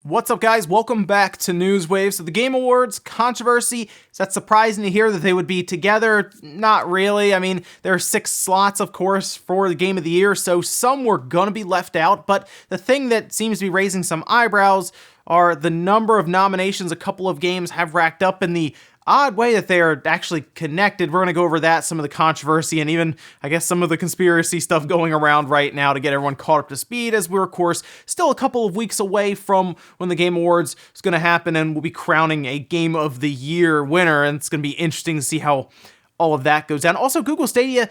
What's up, guys? Welcome back to Newswave. So the Game Awards controversy, is that surprising to hear that they would be together? Not really. I mean, there are 6 slots, of course, for the Game of the Year, so some were gonna be left out, but the thing that seems to be raising some eyebrows are the number of nominations a couple of games have racked up in the odd way that they are actually connected. We're going to go over that, some of the controversy, and even, I guess, some of the conspiracy stuff going around right now to get everyone caught up to speed, as we're, of course, still a couple of weeks away from when the Game Awards is going to happen, and we'll be crowning a Game of the Year winner, and it's going to be interesting to see how all of that goes down. Also, Google Stadia,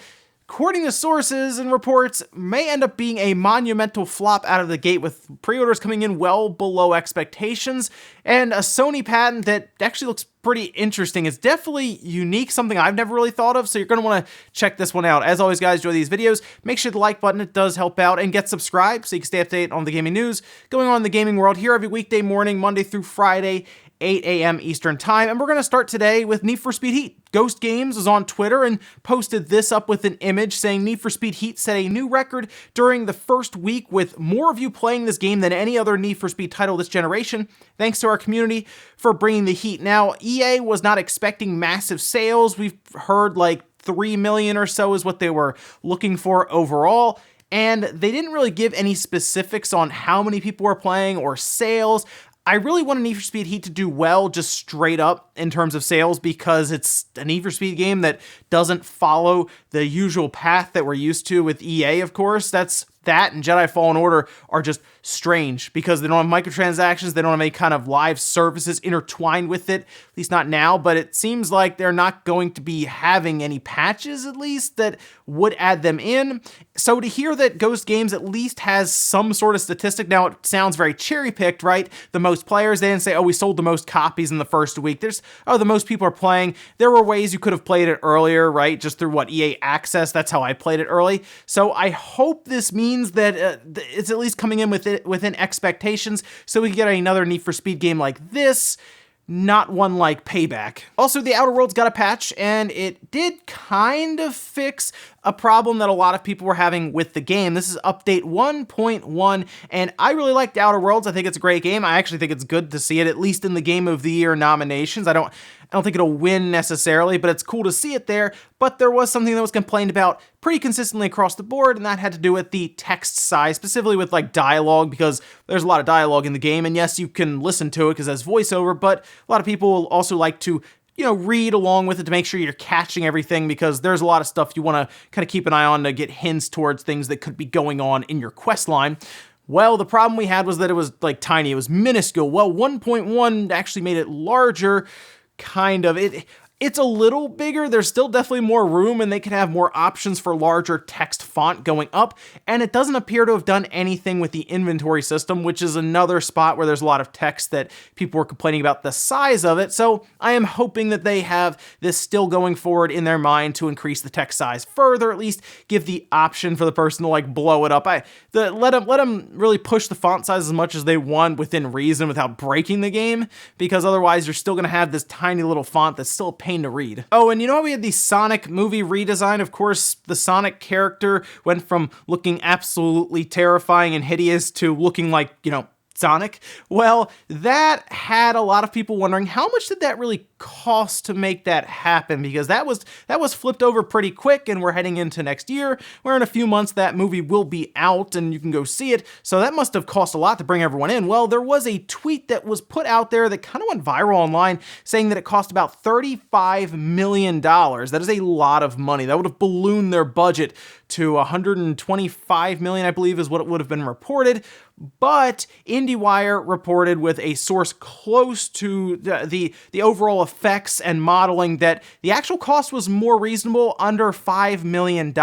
according to sources and reports, may end up being a monumental flop out of the gate, with pre-orders coming in well below expectations, and a Sony patent that actually looks pretty interesting. It's definitely unique, something I've never really thought of, so you're going to want to check this one out. As always, guys, enjoy these videos. Make sure to like button, it does help out, and get subscribed so you can stay updated on the gaming news going on in the gaming world here every weekday morning, Monday through Friday, 8 a.m. Eastern Time. And we're going to start today with Need for Speed Heat. Ghost Games was on Twitter and posted this up with an image saying Need for Speed Heat set a new record during the first week, with more of you playing this game than any other Need for Speed title this generation. Thanks to our community for bringing the heat. Now, EA was not expecting massive sales. We've heard like 3 million or so is what they were looking for overall, and they didn't really give any specifics on how many people were playing or sales. I really want a Need for Speed Heat to do well, just straight up in terms of sales, because it's a Need for Speed game that doesn't follow the usual path that we're used to with EA, of course. That and Jedi Fallen Order are just strange because they don't have microtransactions, they don't have any kind of live services intertwined with it, at least not now, but it seems like they're not going to be having any patches, at least, that would add them in. So to hear that Ghost Games at least has some sort of statistic, now it sounds very cherry-picked, right? The most players, they didn't say, oh, we sold the most copies in the first week. There's, oh, the most people are playing. There were ways you could have played it earlier, right? Just through what, EA Access, that's how I played it early. So I hope this means that it's at least coming in within expectations, so we can get another Need for Speed game like this, not one like Payback. Also, The Outer Worlds got a patch, and it did kind of fix a problem that a lot of people were having with the game. This is update 1.1, and I really like The Outer Worlds. I think it's a great game. I actually think it's good to see it, at least in the Game of the Year nominations. I don't think it'll win necessarily, but it's cool to see it there. But there was something that was complained about pretty consistently across the board, and that had to do with the text size, specifically with like dialogue, because there's a lot of dialogue in the game, and yes, you can listen to it because there's voiceover, but a lot of people also like to, you know, read along with it to make sure you're catching everything, because there's a lot of stuff you want to kind of keep an eye on to get hints towards things that could be going on in your quest line. Well, the problem we had was that it was like tiny, it was minuscule. Well, 1.1 actually made it larger, kind of. It's a little bigger, there's still definitely more room, and they can have more options for larger text font going up, and it doesn't appear to have done anything with the inventory system, which is another spot where there's a lot of text that people were complaining about the size of it. So I am hoping that they have this still going forward in their mind to increase the text size further, at least give the option for the person to like blow it up. Let them really push the font size as much as they want within reason without breaking the game, because otherwise you're still going to have this tiny little font that's still a pain to read. Oh, and you know how we had the Sonic movie redesign? Of course, the Sonic character went from looking absolutely terrifying and hideous to looking like, you know, Sonic. Well, that had a lot of people wondering, how much did that really cost to make that happen? Because that was flipped over pretty quick, and we're heading into next year, where in a few months that movie will be out and you can go see it. So that must have cost a lot to bring everyone in. Well, there was a tweet that was put out there that kind of went viral online saying that it cost about $35 million. That is a lot of money. That would have ballooned their budget to $125 million, I believe, is what it would have been reported. But IndieWire reported with a source close to the overall effects and modeling that the actual cost was more reasonable, under $5 million.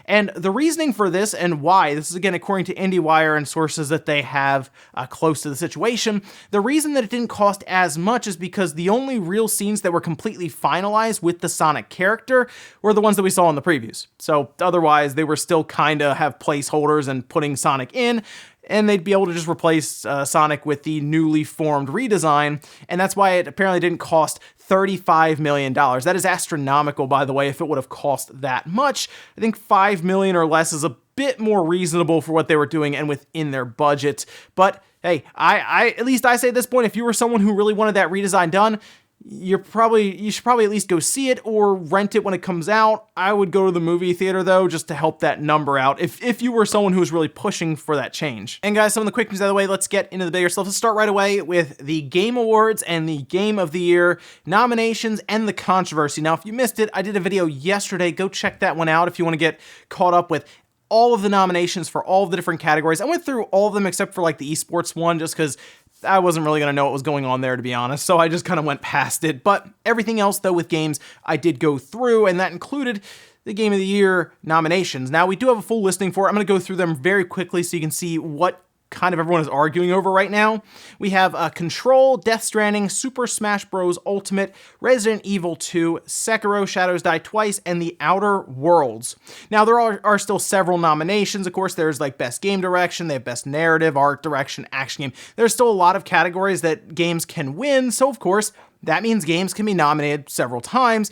And the reasoning for this and why, this is again according to IndieWire and sources that they have close to the situation, the reason that it didn't cost as much is because the only real scenes that were completely finalized with the Sonic character were the ones that we saw in the previews. So otherwise, they were still kind of have placeholders and putting Sonic in, and they'd be able to just replace Sonic with the newly formed redesign, and that's why it apparently didn't cost $35 million. That is astronomical, by the way, if it would have cost that much. I think $5 million or less is bit more reasonable for what they were doing and within their budget. But hey, I at least I say at this point, if you were someone who really wanted that redesign done, you should probably at least go see it or rent it when it comes out. I would go to the movie theater though, just to help that number out if you were someone who was really pushing for that change. And guys, some of the quick news out of the way, let's get into the bigger stuff. Let's start right away with the Game Awards and the Game of the Year nominations and the controversy. Now, if you missed it, I did a video yesterday. Go check that one out if you want to get caught up with all of the nominations for all of the different categories. I went through all of them except for like the esports one, just because I wasn't really going to know what was going on there, to be honest, so I just kind of went past it. But everything else, though, with games, I did go through, and that included the Game of the Year nominations. Now, we do have a full listing for it. I'm going to go through them very quickly so you can see what kind of everyone is arguing over right now. We have Control, Death Stranding, Super Smash Bros. Ultimate, Resident Evil 2, Sekiro Shadows Die Twice, and The Outer Worlds. Now, there are still several nominations. Of course, there's like Best Game Direction, they have Best Narrative, Art Direction, Action Game. There's still a lot of categories that games can win, so of course, that means games can be nominated several times.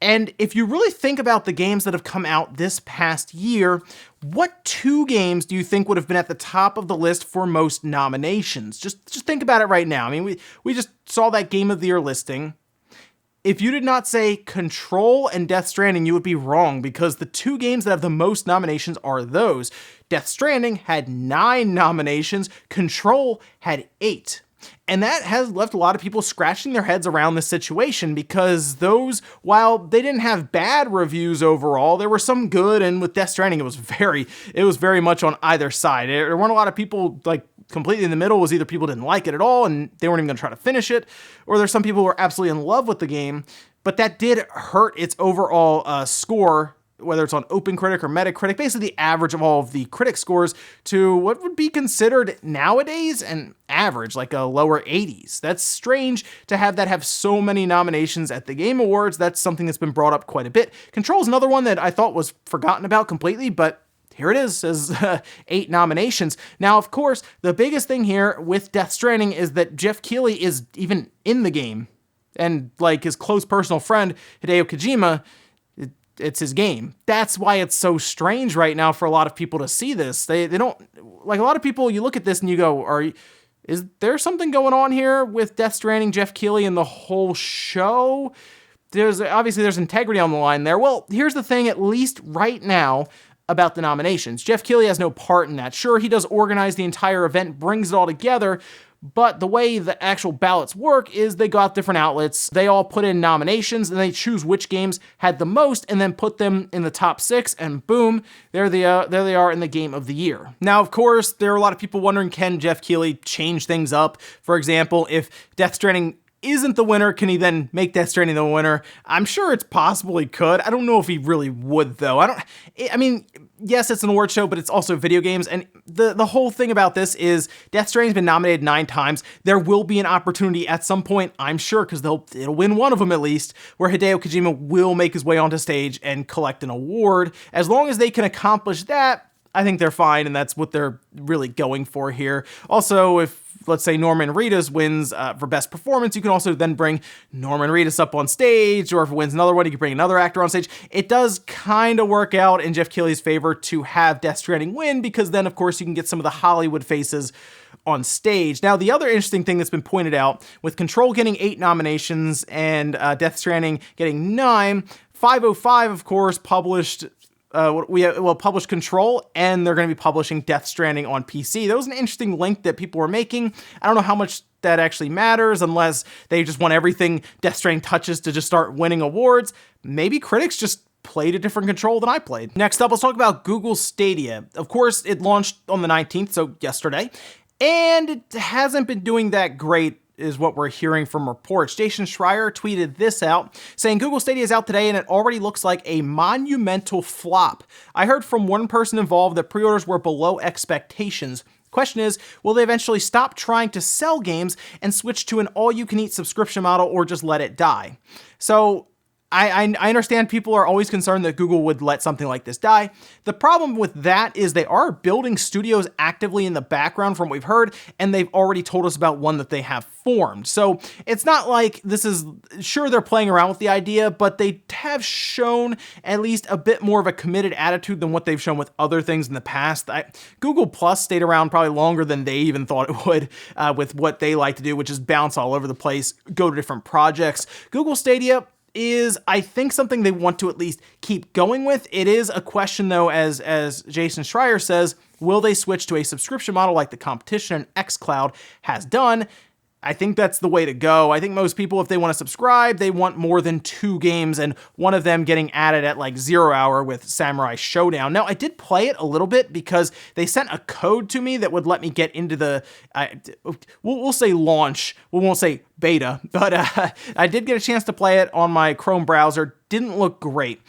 And if you really think about the games that have come out this past year, what 2 games do you think would have been at the top of the list for most nominations? Just think about it right now. I mean, we just saw that Game of the Year listing. If you did not say Control and Death Stranding, you would be wrong, because the 2 games that have the most nominations are those. Death Stranding had 9 nominations, Control had 8. And that has left a lot of people scratching their heads around this situation, because those, while they didn't have bad reviews overall, there were some good, and with Death Stranding, it was very much on either side. There weren't a lot of people like completely in the middle. It was either people didn't like it at all and they weren't even going to try to finish it, or there's some people who are absolutely in love with the game, but that did hurt its overall score, whether it's on OpenCritic or Metacritic, basically the average of all of the critic scores, to what would be considered nowadays an average, like a lower 80s. That's strange to have that have so many nominations at the Game Awards. That's something that's been brought up quite a bit. Control is another one that I thought was forgotten about completely, but here it is, as 8 nominations. Now, of course, the biggest thing here with Death Stranding is that Jeff Keighley is even in the game. And like his close personal friend, Hideo Kojima, it's his game. That's why it's so strange right now for a lot of people to see this. They don't, like, a lot of people, you look at this and you go, is there something going on here with Death Stranding, Jeff Keighley, and the whole show? There's integrity on the line there. Well, here's the thing, at least right now, about the nominations. Jeff Keighley has no part in that. Sure, he does organize the entire event, brings it all together, but the way the actual ballots work is they go out different outlets, they all put in nominations, and they choose which games had the most, and then put them in the top 6, and boom, there they are in the Game of the Year. Now, of course, there are a lot of people wondering, can Jeff Keighley change things up? For example, if Death Stranding isn't the winner, can he then make Death Stranding the winner? I'm sure it's possible he could. I don't know if he really would, though. I mean, yes, it's an award show, but it's also video games, and the whole thing about this is Death Stranding's been nominated 9 times. There will be an opportunity at some point, I'm sure, because it'll win one of them at least, where Hideo Kojima will make his way onto stage and collect an award. As long as they can accomplish that, I think they're fine, and that's what they're really going for here. Also, if let's say Norman Reedus wins for Best Performance, you can also then bring Norman Reedus up on stage, or if it wins another one, you can bring another actor on stage. It does kind of work out in Jeff Keighley's favor to have Death Stranding win, because then, of course, you can get some of the Hollywood faces on stage. Now, the other interesting thing that's been pointed out, with Control getting 8 nominations and Death Stranding getting 9, 505, of course, published Control, and they're going to be publishing Death Stranding on PC. That was an interesting link that people were making. I don't know how much that actually matters, unless they just want everything Death Stranding touches to just start winning awards. Maybe critics just played a different Control than I played. Next up, let's talk about Google Stadia. Of course, it launched on the 19th, so yesterday, and it hasn't been doing that great, is what we're hearing from reports. Jason Schreier tweeted this out, saying Google Stadia is out today and it already looks like a monumental flop. I heard from one person involved that pre-orders were below expectations. Question is, will they eventually stop trying to sell games and switch to an all-you-can-eat subscription model, or just let it die? So I understand people are always concerned that Google would let something like this die. The problem with that is they are building studios actively in the background from what we've heard, and they've already told us about one that they have formed. So it's not like this is, sure, they're playing around with the idea, but they have shown at least a bit more of a committed attitude than what they've shown with other things in the past. Google Plus stayed around probably longer than they even thought it would with what they like to do, which is bounce all over the place, go to different projects. Google Stadia is, I think, something they want to at least keep going with. It is a question, though, as Jason Schreier says, will they switch to a subscription model like the competition and xCloud has done? I think that's the way to go. I think most people, if they want to subscribe, they want more than 2 games, and one of them getting added at like 0 hour with Samurai Showdown. Now, I did play it a little bit because they sent a code to me that would let me get into the, we'll say launch, we won't say beta, but I did get a chance to play it on my Chrome browser. Didn't look great.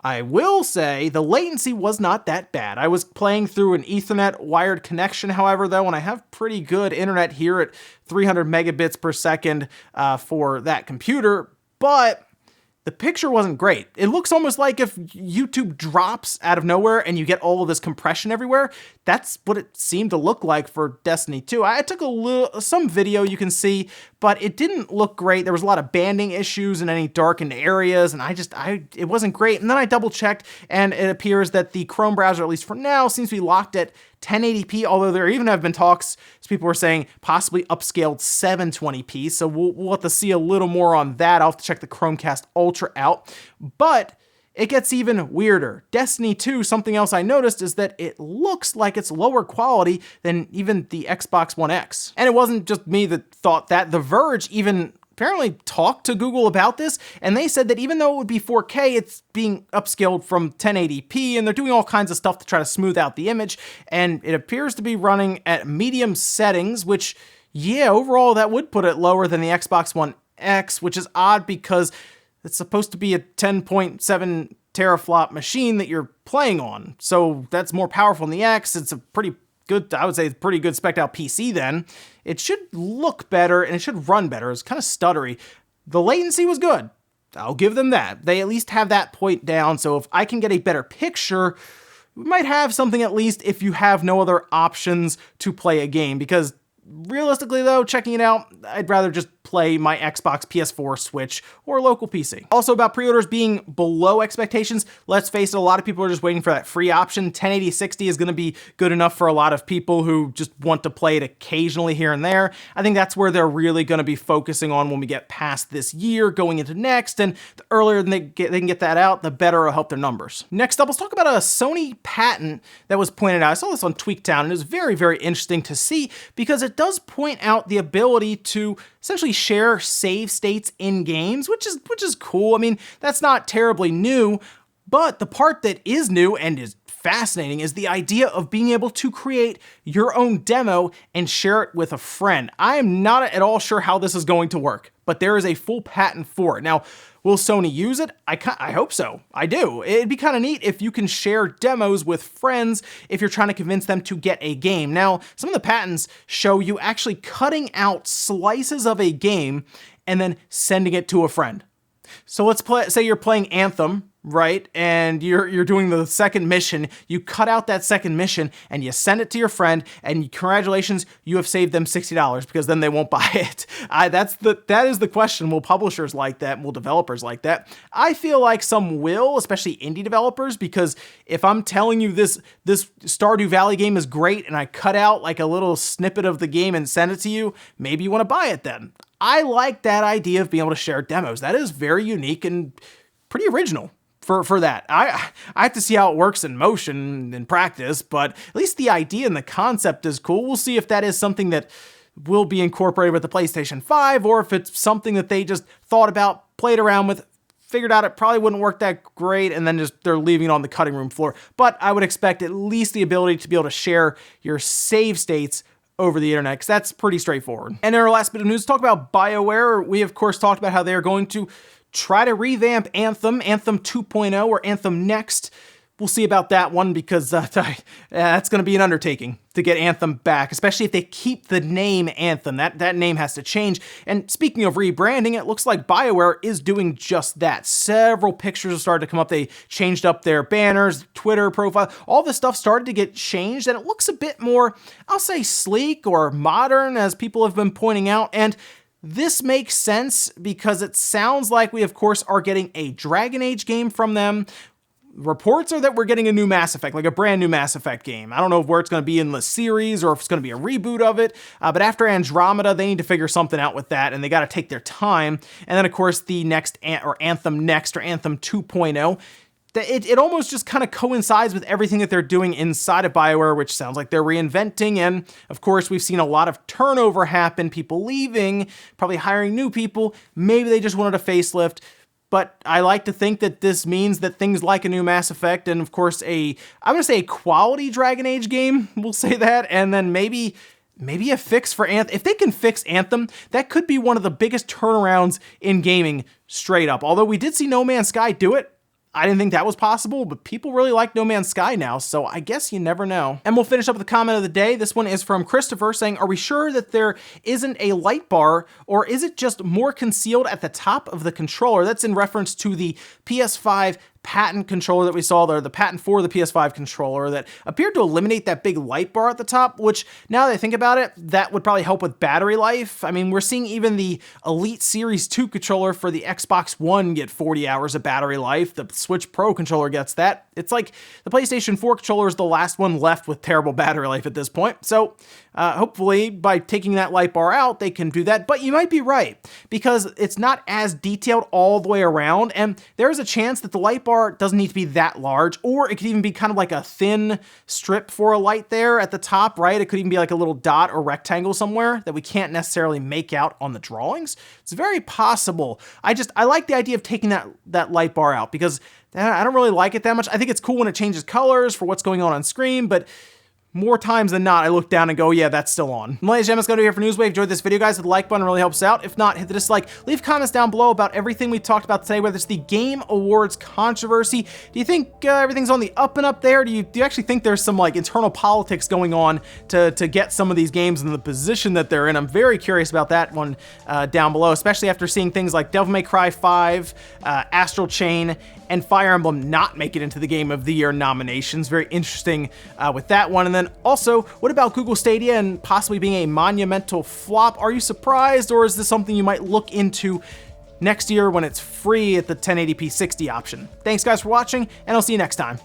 I will say the latency was not that bad. I was playing through an Ethernet wired connection, however, though, and I have pretty good internet here at 300 megabits per second for that computer, but the picture wasn't great. It looks almost like if YouTube drops out of nowhere and you get all of this compression everywhere. That's what it seemed to look like for Destiny 2. I took some video you can see, but it didn't look great. There was a lot of banding issues in any darkened areas, and it wasn't great. And then I double checked, and it appears that the Chrome browser, at least for now, seems to be locked at 1080p, although there even have been talks, as people were saying, possibly upscaled 720p, so we'll have to see a little more on that. I'll have to check the Chromecast Ultra out, but it gets even weirder. Destiny 2, something else I noticed is that it looks like it's lower quality than even the Xbox One X. And it wasn't just me that thought that. The Verge even apparently talked to Google about this, and they said that even though it would be 4K, it's being upscaled from 1080p, and they're doing all kinds of stuff to try to smooth out the image, and it appears to be running at medium settings, which, yeah, overall that would put it lower than the Xbox One X, which is odd because it's supposed to be a 10.7 teraflop machine that you're playing on, so that's more powerful than the X. It's a pretty good, I would say, pretty good spec'd out PC then. It should look better and it should run better. It's kind of stuttery. The latency was good. I'll give them that. They at least have that point down, so if I can get a better picture, we might have something at least if you have no other options to play a game, because realistically though, checking it out, I'd rather just play my Xbox, PS4, Switch, or local PC. Also about pre-orders being below expectations, let's face it, a lot of people are just waiting for that free option. 1080-60 is going to be good enough for a lot of people who just want to play it occasionally here and there. I think that's where they're really going to be focusing on when we get past this year, going into next, and the earlier they can get that out, the better it'll help their numbers. Next up, let's talk about a Sony patent that was pointed out. I saw this on Tweaktown, and it was very, very interesting to see because it does point out the ability to essentially share save states in games, which is cool. I mean, that's not terribly new, but the part that is new and is fascinating is the idea of being able to create your own demo and share it with a friend. I am not at all sure how this is going to work, but there is a full patent for it. Now, will Sony use it? I hope so. I do. It'd be kind of neat if you can share demos with friends if you're trying to convince them to get a game. Now, some of the patents show you actually cutting out slices of a game and then sending it to a friend. So let's say you're playing Anthem, right? And you're doing the second mission. You cut out that second mission and you send it to your friend, and congratulations, you have saved them $60 because then they won't buy it. That is the question. Will publishers like that? Will developers like that? I feel like some will, especially indie developers, because if I'm telling you this Stardew Valley game is great and I cut out like a little snippet of the game and send it to you, maybe you want to buy it then. I like that idea of being able to share demos. That is very unique and pretty original for that. I have to see how it works in motion in practice, but at least the idea and the concept is cool. We'll see if that is something that will be incorporated with the PlayStation 5 or if it's something that they just thought about, played around with, figured out it probably wouldn't work that great, and then just they're leaving it on the cutting room floor. But I would expect at least the ability to be able to share your save states over the internet, because that's pretty straightforward. And in our last bit of news, talk about Bioware. We, of course, talked about how they are going to try to revamp Anthem 2.0 or Anthem Next. we'll see about that one, because that's going to be an undertaking to get Anthem back, especially if they keep the name Anthem. That name has to change. And speaking of rebranding, it looks like Bioware is doing just that. Several pictures have started to come up. They changed up their banners, Twitter profile. All this stuff started to get changed, and it looks a bit more, I'll say, sleek or modern, as people have been pointing out. And this makes sense because it sounds like we, of course, are getting a Dragon Age game from them. Reports are that we're getting a new Mass Effect, like a brand new Mass Effect game. I don't know where it's going to be in the series or if it's going to be a reboot of it, but after Andromeda, they need to figure something out with that, and they got to take their time. And then, of course, the next Anthem Next, or Anthem 2.0, it almost just kind of coincides with everything that they're doing inside of Bioware, which sounds like they're reinventing. And of course, we've seen a lot of turnover happen, people leaving, probably hiring new people. Maybe they just wanted a facelift. But I like to think that this means that things like a new Mass Effect, and of course I'm going to say a quality Dragon Age game, we'll say that, and then maybe a fix for Anthem. If they can fix Anthem, that could be one of the biggest turnarounds in gaming, straight up. Although we did see No Man's Sky do it. I didn't think that was possible, but people really like No Man's Sky now, so I guess you never know. And we'll finish up with the comment of the day. This one is from Christopher saying, are we sure that there isn't a light bar, or is it just more concealed at the top of the controller? That's in reference to the PS5 Patent controller that we saw there, the patent for the PS5 controller that appeared to eliminate that big light bar at the top, which, now that I think about it, that would probably help with battery life. I mean, we're seeing even the Elite Series 2 controller for the Xbox One get 40 hours of battery life. The Switch Pro controller gets that. It's like the PlayStation 4 controller is the last one left with terrible battery life at this point. So hopefully by taking that light bar out, they can do that. But you might be right, because it's not as detailed all the way around, and there's a chance that the light bar doesn't need to be that large, or it could even be kind of like a thin strip for a light there at the top, right? It could even be like a little dot or rectangle somewhere that we can't necessarily make out on the drawings. It's very possible. I like the idea of taking that light bar out, because I don't really like it that much. I think it's cool when it changes colors for what's going on screen, but more times than not, I look down and go, yeah, that's still on. Ladies and gentlemen, it's going to be here for Newswave. Enjoyed this video, guys. The like button really helps out. If not, hit the dislike. Leave comments down below about everything we talked about today, whether it's the Game Awards controversy. Do you think everything's on the up and up there? Do you actually think there's some like internal politics going on to get some of these games in the position that they're in? I'm very curious about that one down below, especially after seeing things like Devil May Cry 5, Astral Chain, and Fire Emblem not make it into the Game of the Year nominations. Very interesting with that one. And then also, what about Google Stadia and possibly being a monumental flop? Are you surprised, or is this something you might look into next year when it's free at the 1080p 60 option? Thanks guys for watching, and I'll see you next time.